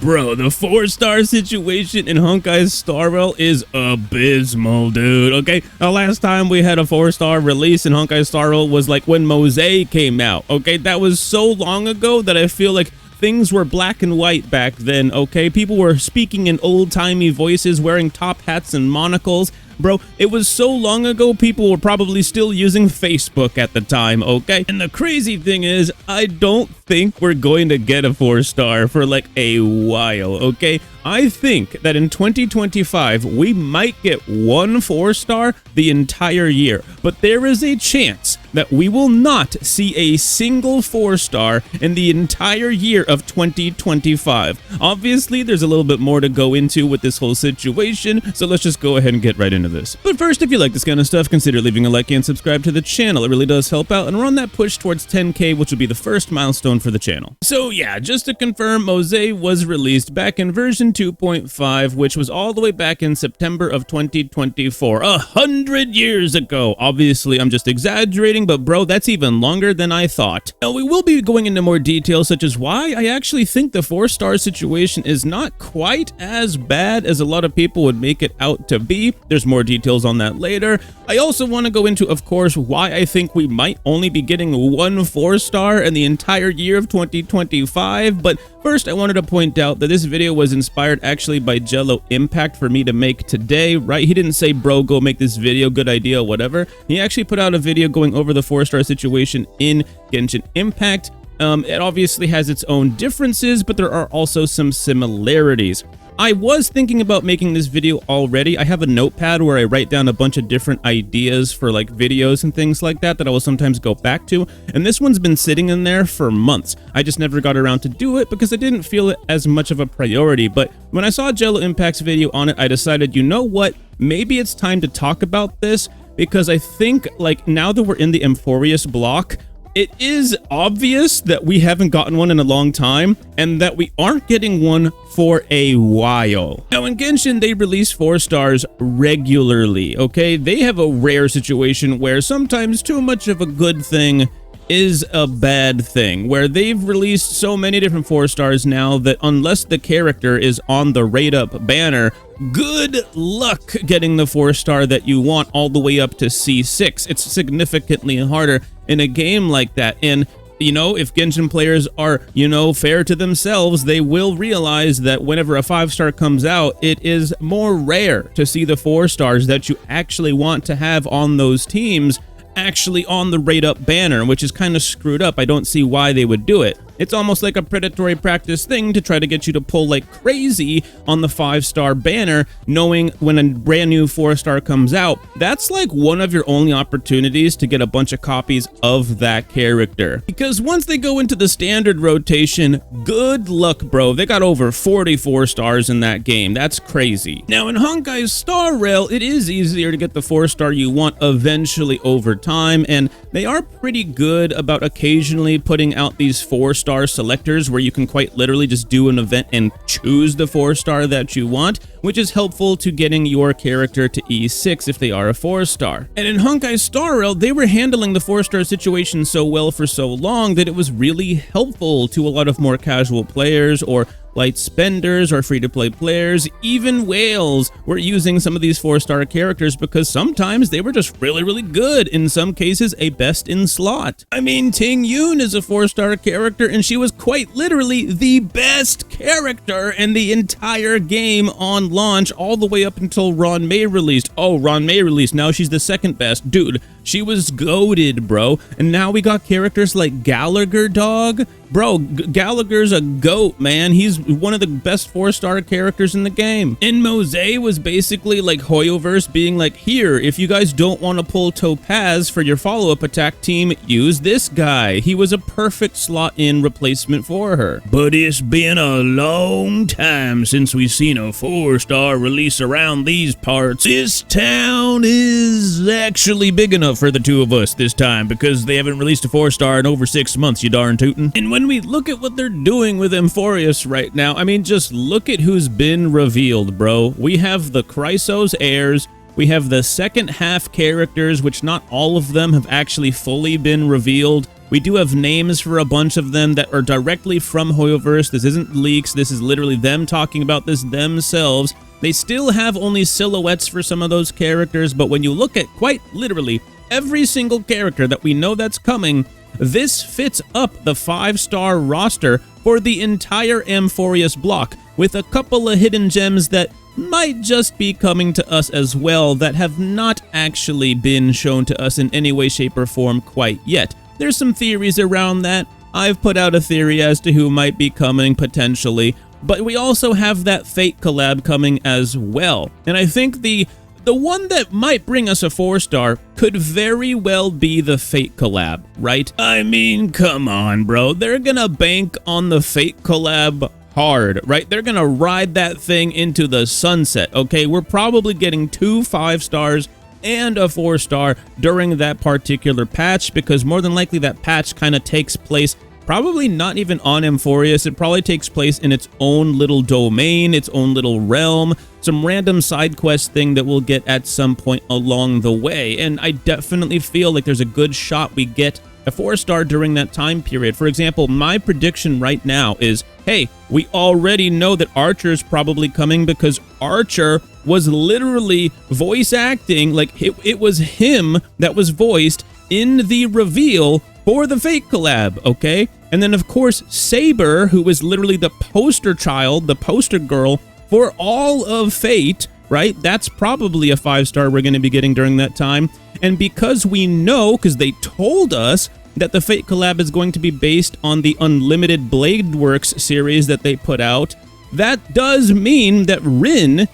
Bro, the 4-star situation in Honkai Star Rail is abysmal, dude. Okay, the last time we had a 4-star release in Honkai Star Rail was like when Mosaic came out. Okay, that was so long ago that I feel like things were black and white back then. Okay, people were speaking in old-timey voices, wearing top hats and monocles. Bro, it was so long ago, people were probably still using Facebook at the time, okay? And the crazy thing is, I don't think we're going to get a 4-star for like a while, okay? I think that in 2025, we might get one 4-star the entire year, but there is a chance that we will not see a single 4-star in the entire year of 2025. Obviously, there's a little bit more to go into with this whole situation, so let's just go ahead and get right into this. But first, if you like this kind of stuff, consider leaving a like and subscribe to the channel. It really does help out, and we're on that push towards 10K, which will be the first milestone for the channel. So yeah, just to confirm, Mosaic was released back in version 2.5, which was all the way back in September of 2024, 100 years ago. Obviously, I'm just exaggerating, but bro, that's even longer than I thought. Now, we will be going into more details, such as why I actually think the 4-star situation is not quite as bad as a lot of people would make it out to be. There's more details on that later. I also want to go into, of course, why I think we might only be getting one 4-star in the entire year of 2025, but first, I wanted to point out that this video was inspired actually by Jello Impact for me to make today, right? He didn't say, bro, go make this video, good idea, whatever. He actually put out a video going over the 4-star situation in Genshin Impact. It obviously has its own differences, but there are also some similarities. I was thinking about making this video already. I have a notepad where I write down a bunch of different ideas for like videos and things like that I will sometimes go back to, and this one's been sitting in there for months. I just never got around to do it because I didn't feel it as much of a priority, but when I saw Jello Impact's video on it, I decided, you know what, maybe it's time to talk about this, because I think like now that we're in the Amphoreus block, it is obvious that we haven't gotten one in a long time, and that we aren't getting one for a while. Now, in Genshin, they release 4-stars regularly, okay? They have a rare situation where sometimes too much of a good thing is a bad thing, where they've released so many different 4-stars now that unless the character is on the rate up banner, good luck getting the 4-star that you want all the way up to C6. It's significantly harder in a game like that, and you know, if Genshin players are, you know, fair to themselves, they will realize that whenever a 5-star comes out, it is more rare to see the 4-stars that you actually want to have on those teams actually on the rate up banner, which is kind of screwed up. I don't see why they would do it. It's almost like a predatory practice thing to try to get you to pull like crazy on the 5-star banner, knowing when a brand new 4-star comes out, that's like one of your only opportunities to get a bunch of copies of that character. Because once they go into the standard rotation, good luck, bro. They got over 40 4-stars in that game. That's crazy. Now, in Honkai Star Rail, it is easier to get the 4-star you want eventually over time, and they are pretty good about occasionally putting out these 4-star selectors where you can quite literally just do an event and choose the 4-star that you want, which is helpful to getting your character to E6 if they are a 4-star. And in Honkai Star Rail, they were handling the 4-star situation so well for so long that it was really helpful to a lot of more casual players or light spenders or free-to-play players. Even whales were using some of these 4-star characters because sometimes they were just really good, in some cases a best in slot. I mean, Ting Yun is a 4-star character, and she was quite literally the best character in the entire game on launch, all the way up until Ron May released. Oh, Ron May released, now she's the second best. Dude, she was goated, bro. And now we got characters like Gallagher, dog. Bro, Gallagher's a goat, man. He's one of the best 4-star characters in the game. And Mosaic was basically like Hoyoverse being like, here, if you guys don't want to pull Topaz for your follow-up attack team, use this guy. He was a perfect slot-in replacement for her. But it's been a long time since we've seen a 4-star release around these parts. This town is actually big enough for the two of us this time, because they haven't released a 4-star in over 6 months, you darn tootin'. And when we look at what they're doing with Amphoreus right now, I mean, just look at who's been revealed, bro. We have the Chrysos heirs, we have the second half characters, which not all of them have actually fully been revealed. We do have names for a bunch of them that are directly from Hoyoverse. This isn't leaks. This is literally them talking about this themselves. They still have only silhouettes for some of those characters, but when you look at quite literally every single character that we know that's coming, this fits up the 5-star roster for the entire Amphoreus block, with a couple of hidden gems that might just be coming to us as well that have not actually been shown to us in any way, shape, or form quite yet. There's some theories around that. I've put out a theory as to who might be coming potentially, but we also have that Fate collab coming as well. And I think the one that might bring us a 4-star could very well be the Fate collab, right? I mean, come on, bro. They're gonna bank on the Fate collab hard, right? They're gonna ride that thing into the sunset, okay? We're probably getting 2 5-stars and a 4-star during that particular patch, because more than likely that patch kind of takes place probably not even on Amphoreus. It probably takes place in its own little domain, its own little realm, some random side quest thing that we'll get at some point along the way. And I definitely feel like there's a good shot we get a 4-star during that time period. For example, my prediction right now is, hey, we already know that Archer's probably coming because Archer was literally voice acting, like it was him that was voiced in the reveal for the Fate collab, okay? And then, of course, Saber, who was literally the poster child, the poster girl for all of Fate, right? That's probably a 5-star we're going to be getting during that time. And because we know, because they told us that the Fate collab is going to be based on the Unlimited Blade Works series that they put out, that does mean that Rin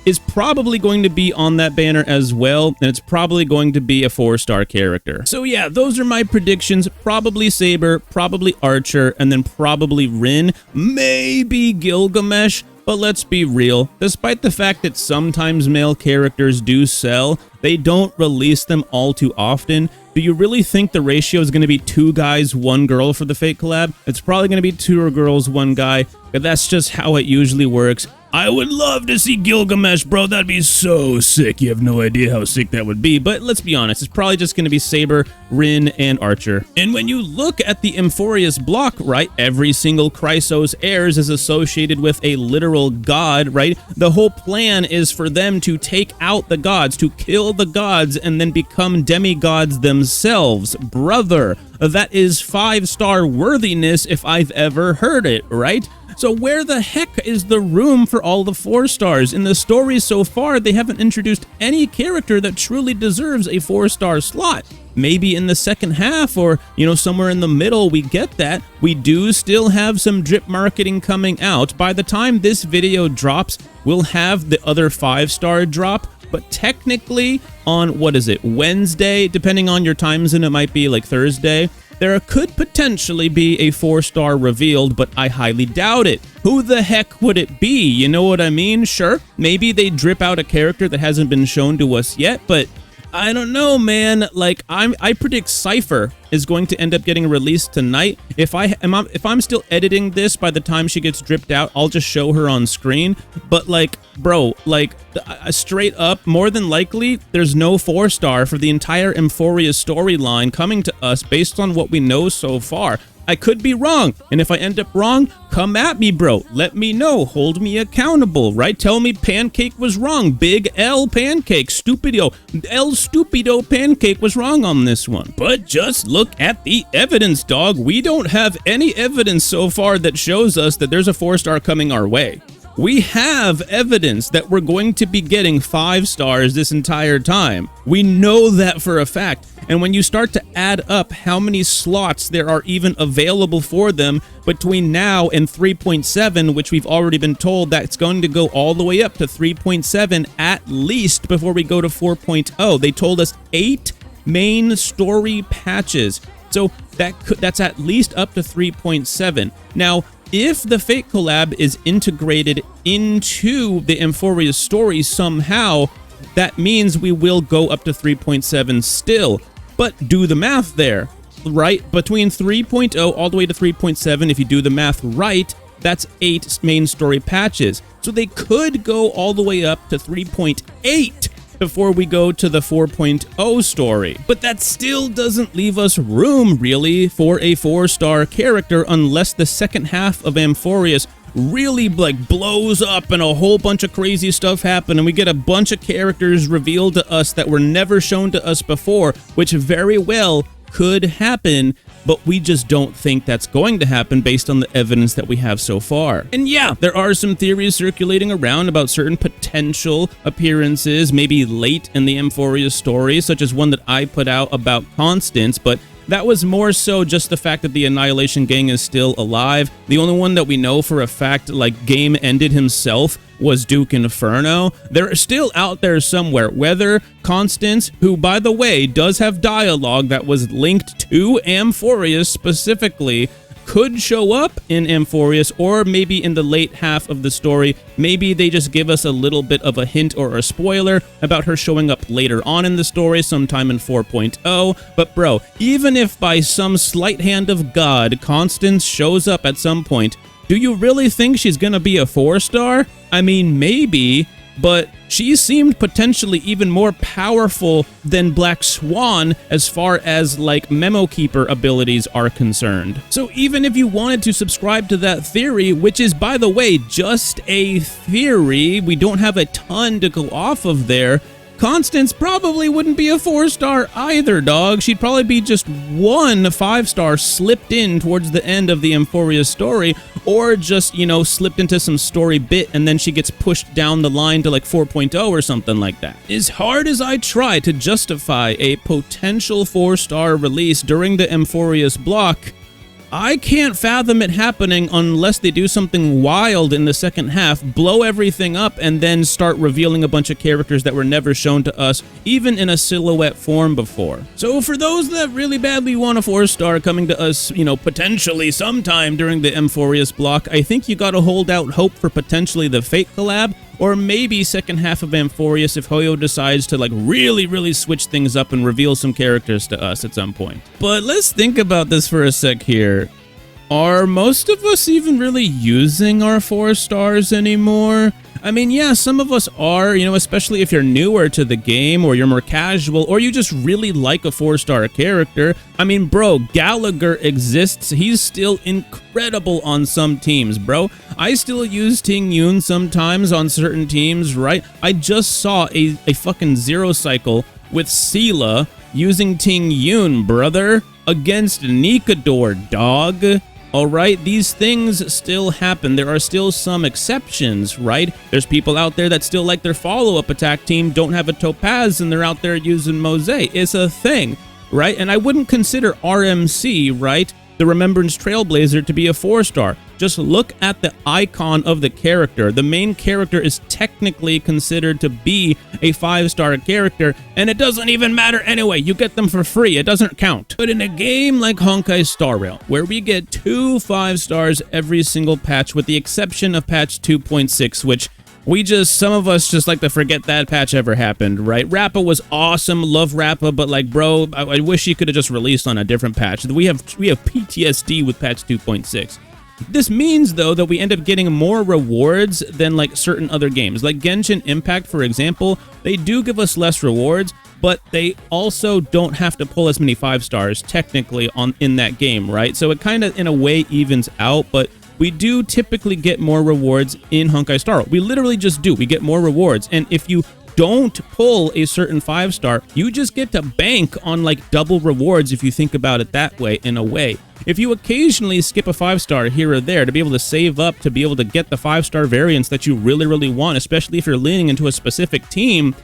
is probably going to be on that banner as well, and it's probably going to be a 4-star character. So yeah, those are my predictions. Probably Saber, probably Archer, and then probably Rin, maybe Gilgamesh. But let's be real, despite the fact that sometimes male characters do sell, they don't release them all too often. Do you really think the ratio is going to be 2 guys, 1 girl for the Fate collab? It's probably going to be 2 girls, 1 guy, but that's just how it usually works. I would love to see Gilgamesh, bro. That'd be so sick. You have no idea how sick that would be. But let's be honest, it's probably just going to be Saber, Rin, and Archer. And when you look at the Amphoreus block, right, every single Chrysos heirs is associated with a literal god, right? The whole plan is for them to take out the gods, to kill the gods, and then become demigods themselves. Brother, that is 5-star worthiness if I've ever heard it, right? So where the heck is the room for all the 4-stars? In the story so far, they haven't introduced any character that truly deserves a 4-star slot. Maybe in the second half or, somewhere in the middle we get that. We do still have some drip marketing coming out. By the time this video drops, we'll have the other 5-star drop. But technically on, Wednesday, depending on your time zone, it might be like Thursday, there could potentially be a 4-star revealed, but I highly doubt it. Who the heck would it be? You know what I mean? Sure, maybe they drip out a character that hasn't been shown to us yet, but I don't know, man. Like, I predict Cypher is going to end up getting released tonight. If I'm still editing this by the time she gets dripped out, I'll just show her on screen. But like, bro, like straight up, more than likely, there's no 4-star for the entire Amphoreus storyline coming to us based on what we know so far. I could be wrong, and if I end up wrong, come at me, bro. Let me know. Hold me accountable, right? Tell me Pancake was wrong. Big L Pancake. Stupido. El Stupido Pancake was wrong on this one. But just look at the evidence, dog. We don't have any evidence so far that shows us that there's a 4-star coming our way. We have evidence that we're going to be getting 5-stars this entire time. We know that for a fact. And when you start to add up how many slots there are even available for them between now and 3.7, which we've already been told that's going to go all the way up to 3.7 at least before we go to 4.0. They told us 8 main story patches. So that's at least up to 3.7. Now, if the Fate collab is integrated into the Amphoreus story somehow, that means we will go up to 3.7 still. But do the math there, right? Between 3.0 all the way to 3.7, if you do the math right, that's 8 main story patches. So they could go all the way up to 3.8 before we go to the 4.0 story. But that still doesn't leave us room, really, for a 4-star character unless the second half of Amphoreus really blows up and a whole bunch of crazy stuff happen and we get a bunch of characters revealed to us that were never shown to us before, which very well could happen, but we just don't think that's going to happen based on the evidence that we have so far. And yeah, there are some theories circulating around about certain potential appearances, maybe late in the Amphoreus story, such as one that I put out about Constance, but that was more so just the fact that the Annihilation Gang is still alive. The only one that we know for a fact, game ended himself, was Duke Inferno. They're still out there somewhere. Whether Constance, who by the way does have dialogue that was linked to Amphoreus specifically, could show up in Amphoreus, or maybe in the late half of the story, maybe they just give us a little bit of a hint or a spoiler about her showing up later on in the story, sometime in 4.0. But bro, even if by some slight hand of God, Constance shows up at some point, do you really think she's gonna be a 4-star? I mean, maybe, but she seemed potentially even more powerful than Black Swan as far as Memo Keeper abilities are concerned. So even if you wanted to subscribe to that theory, which is by the way just a theory, we don't have a ton to go off of there, Constance probably wouldn't be a 4-star either, dog. She'd probably be just one 5-star slipped in towards the end of the Amphoreus story, or just, slipped into some story bit and then she gets pushed down the line to 4.0 or something like that. As hard as I try to justify a potential 4-star release during the Amphoreus block, I can't fathom it happening unless they do something wild in the second half, blow everything up, and then start revealing a bunch of characters that were never shown to us, even in a silhouette form before. So for those that really badly want a 4-star coming to us, potentially sometime during the Amphoreus block, I think you gotta hold out hope for potentially the Fate collab, or maybe second half of Amphoreus if Hoyo decides to really switch things up and reveal some characters to us at some point. But let's think about this for a sec here. Are most of us even really using our 4-stars anymore? I mean, yeah, some of us are, especially if you're newer to the game, or you're more casual, or you just really like a 4-star character. I mean, bro, Gallagher exists. He's still incredible on some teams, bro. I still use Ting Yun sometimes on certain teams, right? I just saw a fucking 0 cycle with Sela using Ting Yun, brother, against Nikador, dog. Alright, these things still happen. There are still some exceptions, right? There's people out there that still like their follow-up attack team, don't have a Topaz, and they're out there using Mose. It's a thing, right? And I wouldn't consider RMC, right, the Remembrance Trailblazer, to be a 4-star. Just look at the icon of the character. The main character is technically considered to be a 5-star character, and it doesn't even matter anyway. You get them for free. It doesn't count. But in a game like Honkai Star Rail, where we get 2 5-stars every single patch, with the exception of patch 2.6, which some of us just like to forget that patch ever happened, right? Rappa was awesome, love Rappa, but bro, I wish he could have just released on a different patch. We have PTSD with patch 2.6. This means, though, that we end up getting more rewards than certain other games. Like Genshin Impact, for example, they do give us less rewards, but they also don't have to pull as many 5-stars technically in that game, right? So it kind of, in a way, evens out, but we do typically get more rewards in Honkai Star Rail. We literally just do. We get more rewards, and if you don't pull a certain 5-star, you just get to bank on double rewards if you think about it that way, in a way. If you occasionally skip a 5-star here or there to be able to save up to be able to get the 5-star variants that you really want, especially if you're leaning into a specific team,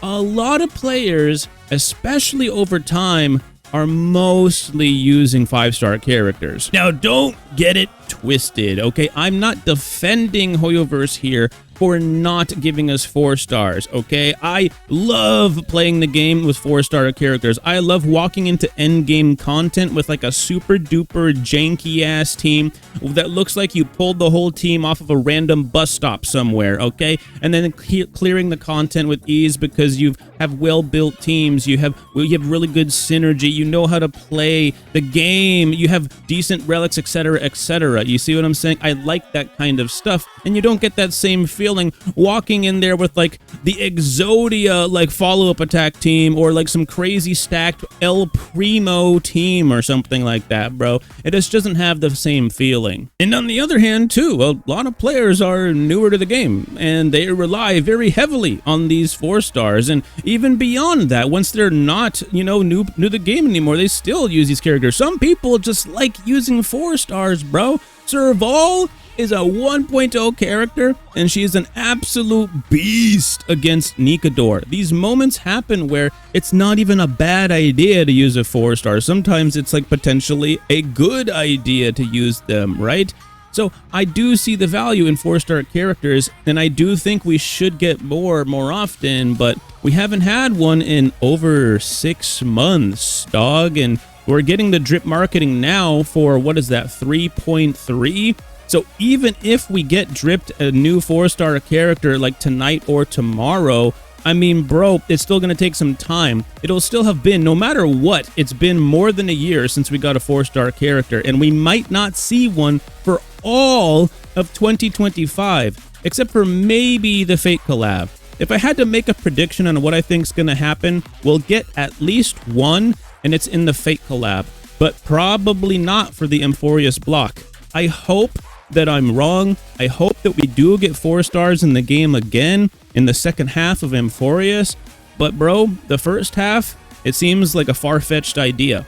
a lot of players, especially over time, are mostly using 5-star characters. Now, don't get it twisted, okay? I'm not defending Hoyoverse here for not giving us 4-stars, okay? I love playing the game with 4-star characters. I love walking into endgame content with a super duper janky ass team that looks like you pulled the whole team off of a random bus stop somewhere, okay? And then clearing the content with ease because you have well-built teams, you have really good synergy, you know how to play the game, you have decent relics, etc., etc. You see what I'm saying? I like that kind of stuff, and you don't get that same feel feeling walking in there with like the Exodia like follow-up attack team, or like some crazy stacked El Primo team or something like that, bro. It just doesn't have the same feeling. And on the other hand too, a lot of players are newer to the game and they rely very heavily on these 4 stars, and even beyond that, once they're not, you know, new to the game anymore, they still use these characters. Some people just like using 4 stars, bro. Serval is a 1.0 character, and she is an absolute beast against Nikador. These moments happen where it's not even a bad idea to use a 4 star. Sometimes it's like potentially a good idea to use them, right? So I do see the value in 4-star characters, and I do think we should get more often, but we haven't had one in over 6 months, dog, and we're getting the drip marketing now for, what is that, 3.3? So even if we get dripped a new 4-star character like tonight or tomorrow, I mean, bro, it's still going to take some time. It'll still have been, no matter what, it's been more than a year since we got a 4-star character, and we might not see one for all of 2025, except for maybe the Fate collab. If I had to make a prediction on what I think is going to happen, we'll get at least one, and it's in the Fate collab, but probably not for the Amphoreus block. I hope that I'm wrong. I hope that we do get 4 stars in the game again in the second half of Amphoreus, but bro, the first half, it seems like a far-fetched idea.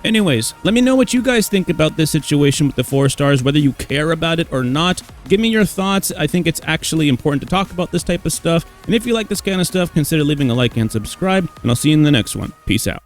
Anyways, let me know what you guys think about this situation with the 4 stars, whether you care about it or not. Give me your thoughts. I think it's actually important to talk about this type of stuff. And if you like this kind of stuff, consider leaving a like and subscribe, and I'll see you in the next one. Peace out.